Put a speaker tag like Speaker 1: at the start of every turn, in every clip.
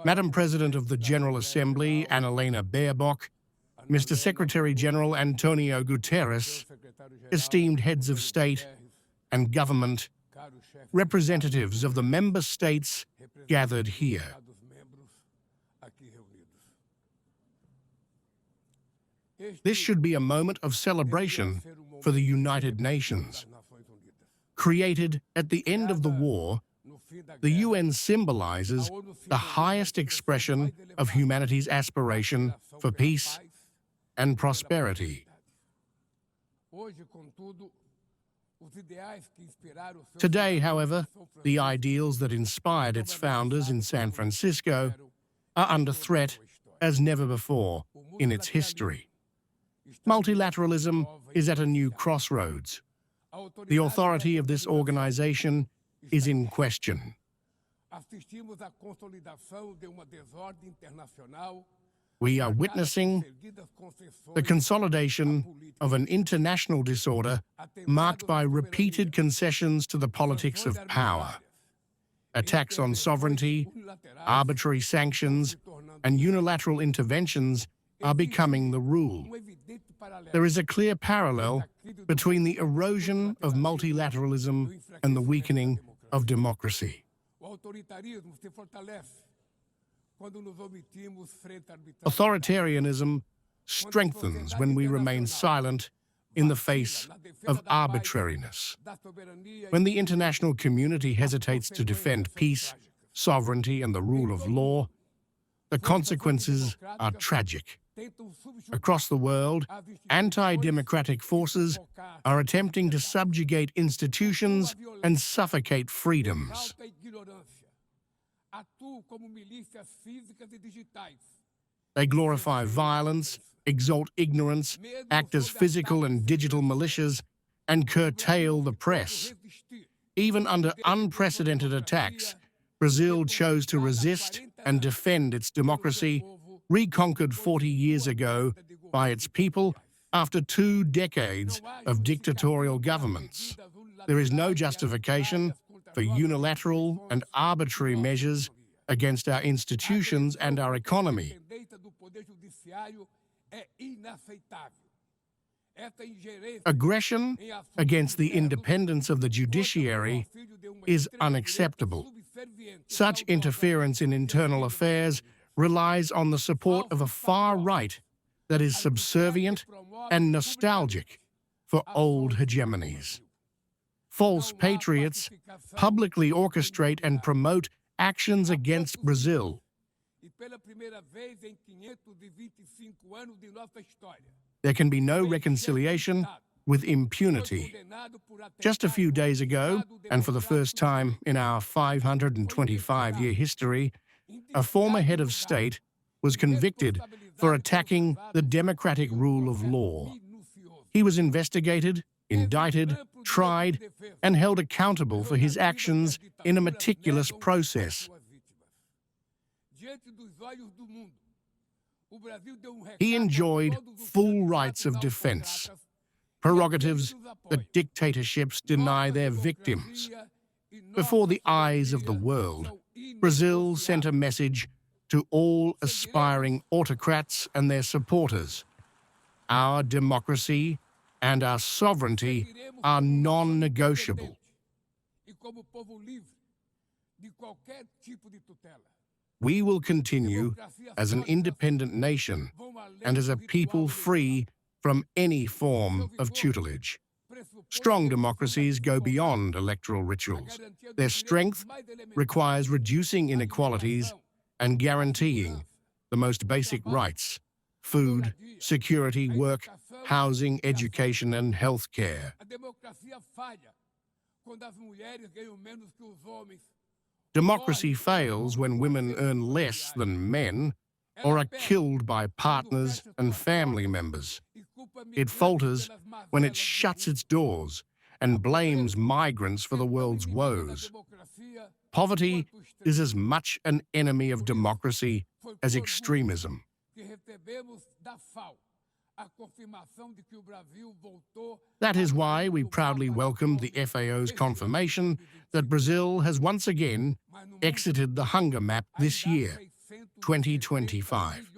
Speaker 1: Madam President of the General Assembly, Annalena Baerbock, Mr. Secretary-General Antonio Guterres, esteemed heads of state and government, representatives of the member states gathered here. This should be a moment of celebration for the United Nations. Created at the end of the war, the UN symbolizes the highest expression of humanity's aspiration for peace and prosperity. Today, however, the ideals that inspired its founders in San Francisco are under threat as never before in its history. Multilateralism is at a new crossroads. The authority of this organization is in question. We are witnessing the consolidation of an international disorder marked by repeated concessions to the politics of power. Attacks on sovereignty, arbitrary sanctions, and unilateral interventions are becoming the rule. There is a clear parallel between the erosion of multilateralism and the weakening of democracy. Authoritarianism strengthens when we remain silent in the face of arbitrariness. When the international community hesitates to defend peace, sovereignty, and the rule of law, the consequences are tragic. Across the world, anti-democratic forces are attempting to subjugate institutions and suffocate freedoms. They glorify violence, exalt ignorance, act as physical and digital militias, and curtail the press. Even under unprecedented attacks, Brazil chose to resist and defend its democracy, reconquered 40 years ago by its people after 2 decades of dictatorial governments. There is no justification for unilateral and arbitrary measures against our institutions and our economy. Aggression against the independence of the judiciary is unacceptable. Such interference in internal affairs relies on the support of a far right that is subservient and nostalgic for old hegemonies. False patriots publicly orchestrate and promote actions against Brazil. There can be no reconciliation with impunity. Just a few days ago, and for the first time in our 525-year history, a former head of state was convicted for attacking the democratic rule of law. He was investigated, indicted, tried, and held accountable for his actions in a meticulous process. He enjoyed full rights of defense, prerogatives that dictatorships deny their victims. Before the eyes of the world, Brazil sent a message to all aspiring autocrats and their supporters. Our democracy and our sovereignty are non-negotiable. We will continue as an independent nation and as a people free from any form of tutelage. Strong democracies go beyond electoral rituals. Their strength requires reducing inequalities and guaranteeing the most basic rights: food, security, work, housing, education, and health care. Democracy fails when women earn less than men or are killed by partners and family members. It falters when it shuts its doors and blames migrants for the world's woes. Poverty is as much an enemy of democracy as extremism. That is why we proudly welcomed the FAO's confirmation that Brazil has once again exited the hunger map this year. 2025.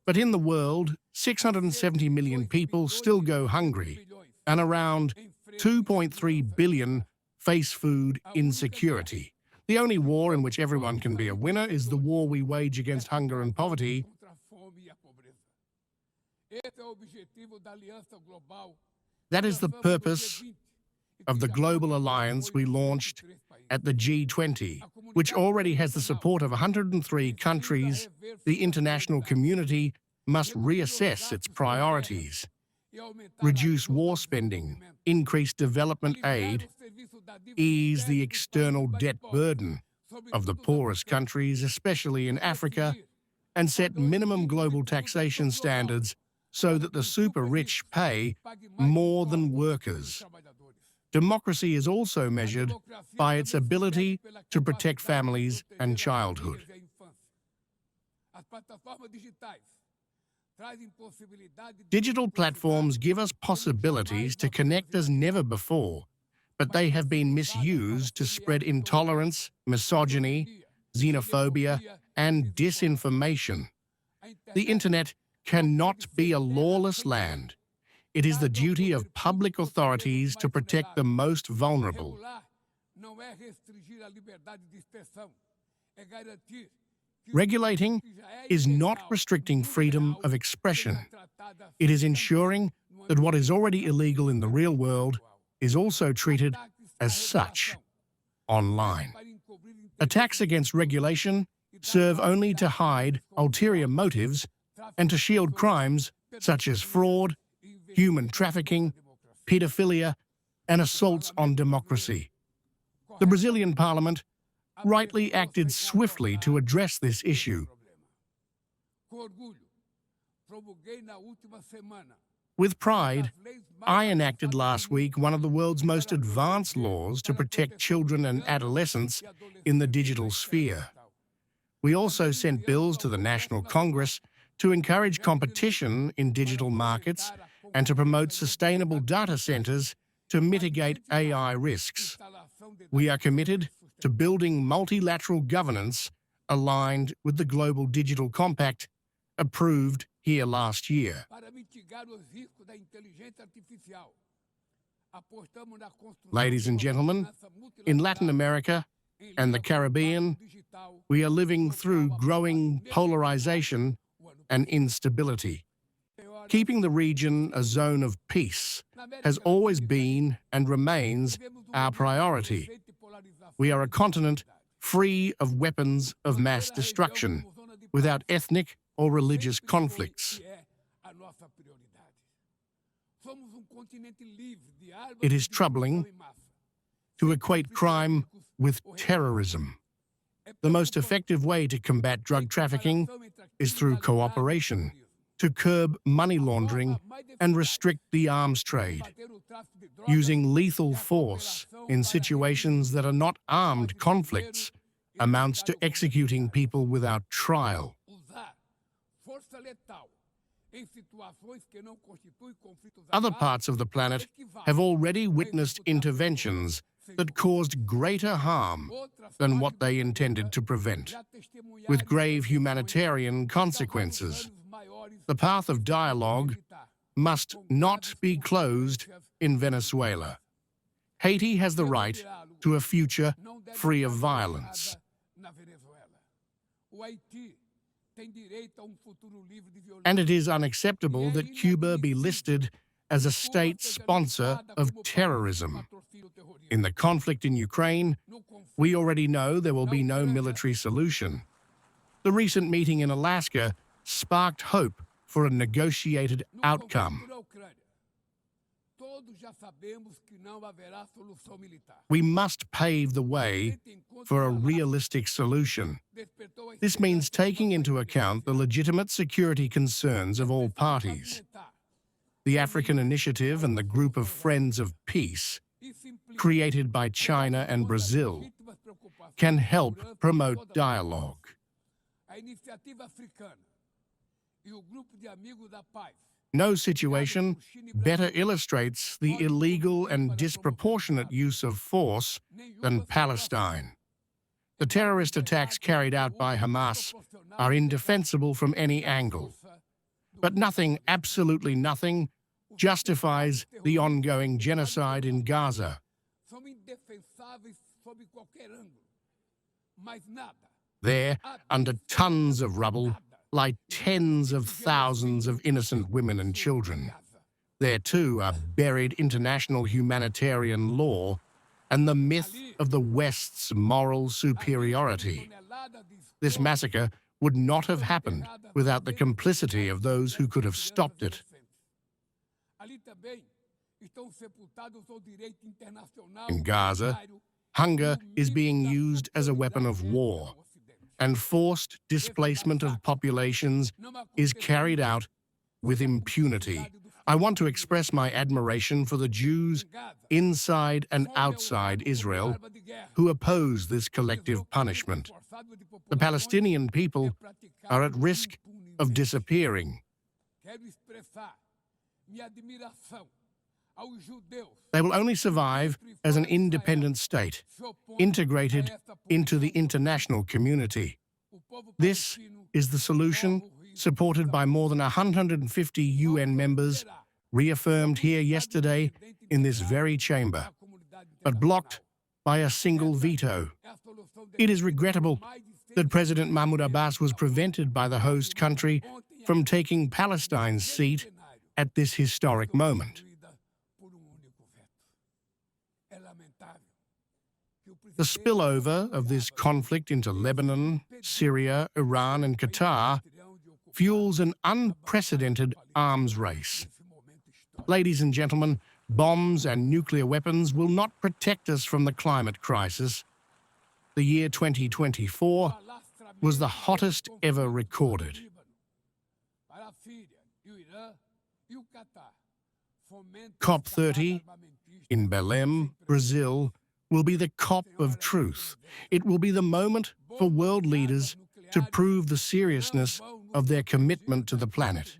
Speaker 1: But in the world, 670 million people still go hungry, and around 2.3 billion face food insecurity. The only war in which everyone can be a winner is the war we wage against hunger and poverty. That is the purpose of the global alliance we launched at the G20, which already has the support of 103 countries. The international community must reassess its priorities, reduce war spending, increase development aid, ease the external debt burden of the poorest countries, especially in Africa, and set minimum global taxation standards so that the super-rich pay more than workers. Democracy is also measured by its ability to protect families and childhood. Digital platforms give us possibilities to connect as never before, but they have been misused to spread intolerance, misogyny, xenophobia, and disinformation. The Internet cannot be a lawless land. It is the duty of public authorities to protect the most vulnerable. Regulating is not restricting freedom of expression. It is ensuring that what is already illegal in the real world is also treated as such online. Attacks against regulation serve only to hide ulterior motives and to shield crimes such as fraud, human trafficking, pedophilia, and assaults on democracy. The Brazilian Parliament rightly acted swiftly to address this issue. With pride, I enacted last week one of the world's most advanced laws to protect children and adolescents in the digital sphere. We also sent bills to the National Congress to encourage competition in digital markets and to promote sustainable data centers to mitigate AI risks. We are committed to building multilateral governance aligned with the Global Digital Compact approved here last year. Ladies and gentlemen, in Latin America and the Caribbean, we are living through growing polarization and instability. Keeping the region a zone of peace has always been and remains our priority. We are a continent free of weapons of mass destruction, without ethnic or religious conflicts. It is troubling to equate crime with terrorism. The most effective way to combat drug trafficking is through cooperation, to curb money laundering and restrict the arms trade. Using lethal force in situations that are not armed conflicts amounts to executing people without trial. Other parts of the planet have already witnessed interventions that caused greater harm than what they intended to prevent, with grave humanitarian consequences. The path of dialogue must not be closed in Venezuela. Haiti has the right to a future free of violence. And it is unacceptable that Cuba be listed as a state sponsor of terrorism. In the conflict in Ukraine, we already know there will be no military solution. The recent meeting in Alaska sparked hope for a negotiated outcome. We must pave the way for a realistic solution. This means taking into account the legitimate security concerns of all parties. The African Initiative and the Group of Friends of Peace, created by China and Brazil, can help promote dialogue. No situation better illustrates the illegal and disproportionate use of force than Palestine. The terrorist attacks carried out by Hamas are indefensible from any angle. But nothing, absolutely nothing, justifies the ongoing genocide in Gaza. There, under tons of rubble, lie tens of thousands of innocent women and children. There, too, are buried international humanitarian law and the myth of the West's moral superiority. This massacre would not have happened without the complicity of those who could have stopped it. In Gaza, hunger is being used as a weapon of war, and forced displacement of populations is carried out with impunity. I want to express my admiration for the Jews inside and outside Israel who oppose this collective punishment. The Palestinian people are at risk of disappearing. They will only survive as an independent state, integrated into the international community. This is the solution, supported by more than 150 UN members, reaffirmed here yesterday in this very chamber, but blocked by a single veto. It is regrettable that President Mahmoud Abbas was prevented by the host country from taking Palestine's seat at this historic moment. The spillover of this conflict into Lebanon, Syria, Iran, and Qatar fuels an unprecedented arms race. Ladies and gentlemen, bombs and nuclear weapons will not protect us from the climate crisis. The year 2024 was the hottest ever recorded. COP30 in Belém, Brazil, will be the COP of truth. It will be the moment for world leaders to prove the seriousness of their commitment to the planet.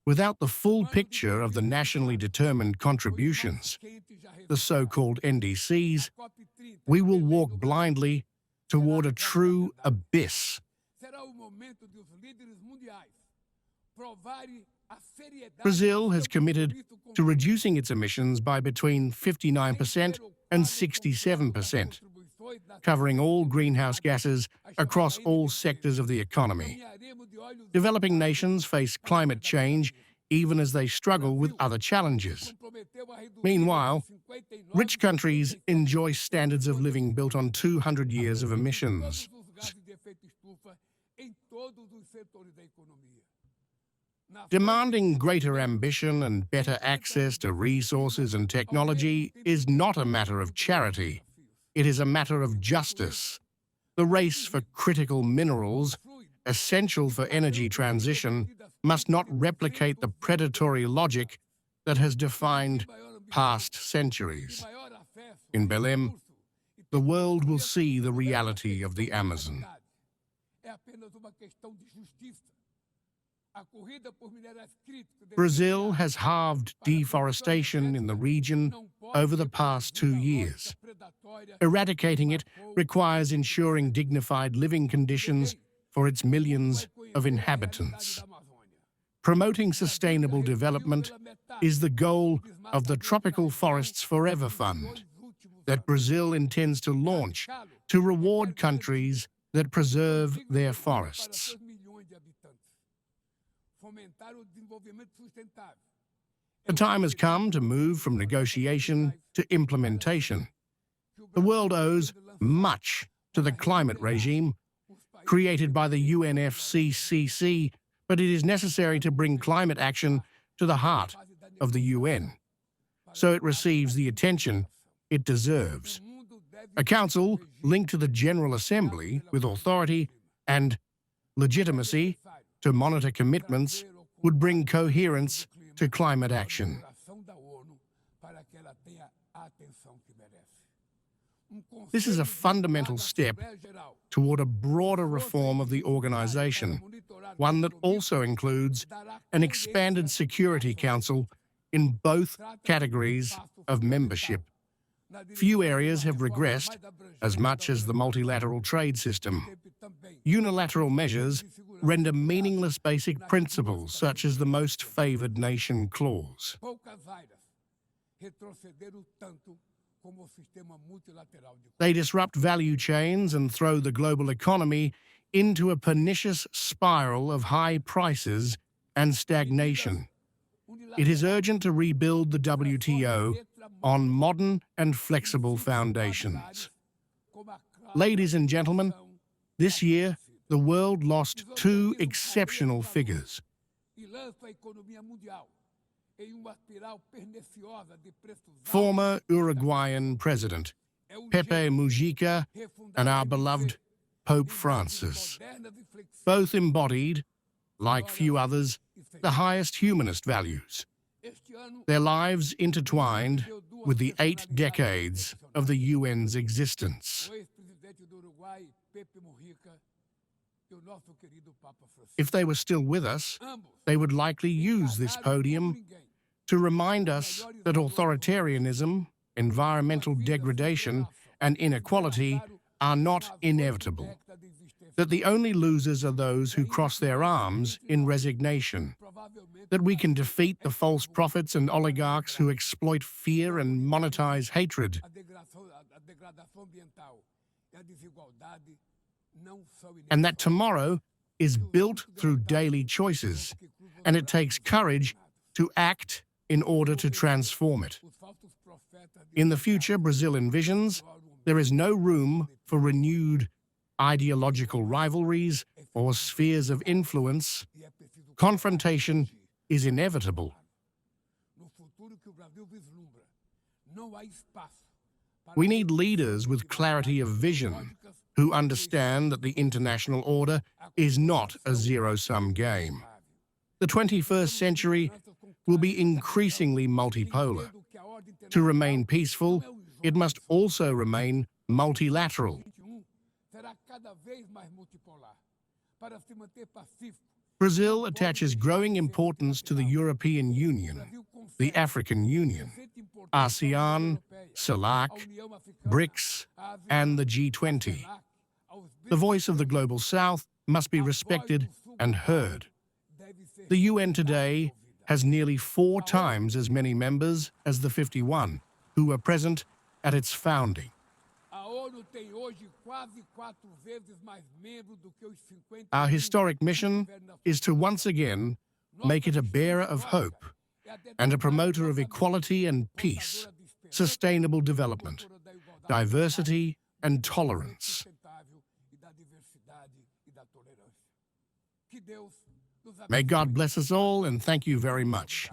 Speaker 1: Without the full picture of the nationally determined contributions, the so-called NDCs, we will walk blindly toward a true abyss. Brazil has committed to reducing its emissions by between 59% and 67%, covering all greenhouse gases across all sectors of the economy. Developing nations face climate change even as they struggle with other challenges. Meanwhile, rich countries enjoy standards of living built on 200 years of emissions. Demanding greater ambition and better access to resources and technology is not a matter of charity. It is a matter of justice. The race for critical minerals, essential for energy transition, must not replicate the predatory logic that has defined past centuries. In Belém, the world will see the reality of the Amazon. Brazil has halved deforestation in the region over the past 2 years. Eradicating it requires ensuring dignified living conditions for its millions of inhabitants. Promoting sustainable development is the goal of the Tropical Forests Forever Fund that Brazil intends to launch to reward countries that preserve their forests. The time has come to move from negotiation to implementation. The world owes much to the climate regime created by the UNFCCC, but it is necessary to bring climate action to the heart of the UN, so it receives the attention it deserves. A council linked to the General Assembly with authority and legitimacy to monitor commitments would bring coherence to climate action. This is a fundamental step toward a broader reform of the organization, one that also includes an expanded Security Council in both categories of membership. Few areas have regressed as much as the multilateral trade system. Unilateral measures render meaningless basic principles such as the most favored nation clause. They disrupt value chains and throw the global economy into a pernicious spiral of high prices and stagnation. It is urgent to rebuild the WTO on modern and flexible foundations. Ladies and gentlemen, this year, the world lost two exceptional figures. Former Uruguayan President Pepe Mujica and our beloved Pope Francis. Both embodied, like few others, the highest humanist values. Their lives intertwined with the 8 decades of the UN's existence. If they were still with us, they would likely use this podium to remind us that authoritarianism, environmental degradation, and inequality are not inevitable, that the only losers are those who cross their arms in resignation, that we can defeat the false prophets and oligarchs who exploit fear and monetize hatred, and that tomorrow is built through daily choices, and it takes courage to act in order to transform it. In the future Brazil envisions, there is no room for renewed ideological rivalries or spheres of influence. Confrontation is inevitable. We need leaders with clarity of vision who understand that the international order is not a zero-sum game. The 21st century will be increasingly multipolar. To remain peaceful, it must also remain multilateral. Brazil attaches growing importance to the European Union, the African Union, ASEAN, CELAC, BRICS, and the G20. The voice of the Global South must be respected and heard. The UN today has nearly 4 times as many members as the 51 who were present at its founding. Our historic mission is to once again make it a bearer of hope and a promoter of equality and peace, sustainable development, diversity and tolerance. May God bless us all, and thank you very much.